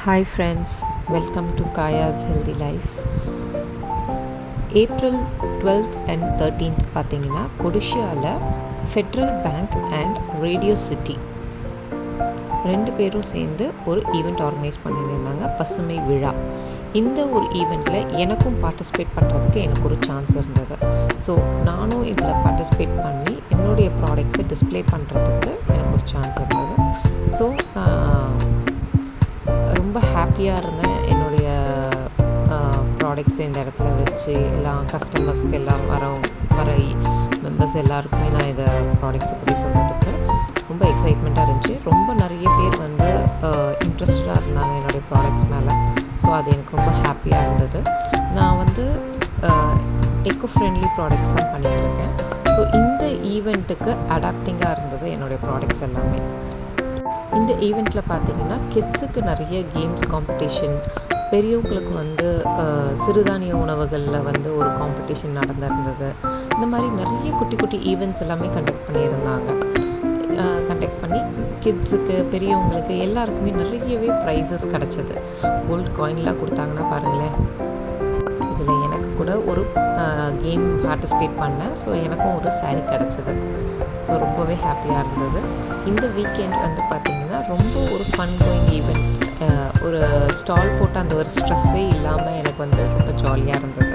Hi friends, welcome to Kaya's Healthy Life. April 12th and 13th பார்த்தீங்கன்னா கொடிஷியாவில் federal bank and radio city ரெண்டு பேரும் சேர்ந்து ஒரு ஈவெண்ட் ஆர்கனைஸ் பண்ணியிருந்தாங்க, பசுமை விழா. இந்த ஒரு ஈவெண்ட்டில் எனக்கும் பார்ட்டிசிபேட் பண்ணுறதுக்கு எனக்கு ஒரு சான்ஸ் இருந்தது. ஸோ நானும் இதில் பார்ட்டிசிபேட் பண்ணி என்னுடைய ப்ராடக்ட்ஸை டிஸ்ப்ளே பண்ணுறதுக்கு எனக்கு ஒரு சான்ஸ் இருந்தது. ஸோ நான் ரொம்ப ஹாப்பியாக இருந்தேன். என்னுடைய ப்ராடக்ட்ஸை இந்த இடத்துல வச்சு எல்லாம் கஸ்டமர்ஸ்க்கு எல்லாம் வர மெம்பர்ஸ் எல்லாருக்குமே நான் இதை ப்ராடக்ட்ஸை பற்றி சொல்கிறதுக்கு ரொம்ப எக்ஸைட்மெண்ட்டாக இருந்துச்சு. ரொம்ப நிறைய பேர் வந்து இன்ட்ரெஸ்டடாக இருந்தாங்க என்னுடைய ப்ராடக்ட்ஸ் மேலே. ஸோ அது எனக்கு ரொம்ப ஹாப்பியாக இருந்தது. நான் வந்து எக்கோ ஃப்ரெண்ட்லி ப்ராடக்ட்ஸ் தான் பண்ணிகிட்ருக்கேன். ஸோ இந்த ஈவெண்ட்டுக்கு அடாப்டிங்காக இருந்தது என்னுடைய ப்ராடக்ட்ஸ் எல்லாமே. இந்த ஈவெண்ட்டில் பார்த்திங்கன்னா கிட்ஸுக்கு நிறைய கேம்ஸ் காம்படிஷன், பெரியவங்களுக்கு வந்து சிறுதானிய உணவுகளில் வந்து ஒரு காம்படிஷன் நடந்திருந்தது. இந்த மாதிரி நிறைய குட்டி குட்டி ஈவெண்ட்ஸ் எல்லாமே கண்டக்ட் பண்ணி கிட்ஸுக்கு பெரியவங்களுக்கு எல்லாருக்குமே நிறையவே ப்ரைஸஸ் கிடச்சிது. கோல்டு காயின்லாம் கொடுத்தாங்கன்னா பாருங்களேன். இதில் எனக்கு கூட ஒரு கேம் பார்ட்டிசிபேட் பண்ணேன். ஸோ எனக்கும் ஒரு சாரீ கிடச்சிது. ஸோ ரொம்பவே ஹாப்பியாக இருந்தது. இந்த வீக்கெண்ட் வந்து பார்த்திங்கன்னா ரொம்ப ஒரு ஃபன் கோயிங் ஈவெண்ட். ஒரு ஸ்டால் போட்டு அந்த ஒரு ஸ்ட்ரெஸ்ஸே இல்லாமல் எனக்கு வந்து ரொம்ப ஜாலியாக இருந்தது.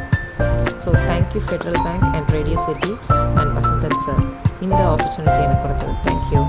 So thank you Federal bank and radio city and Vasanthan sir, இந்த ஆப்பர்ச்சுனிட்டி எனக்கு கொடுத்தது. தேங்க்யூ.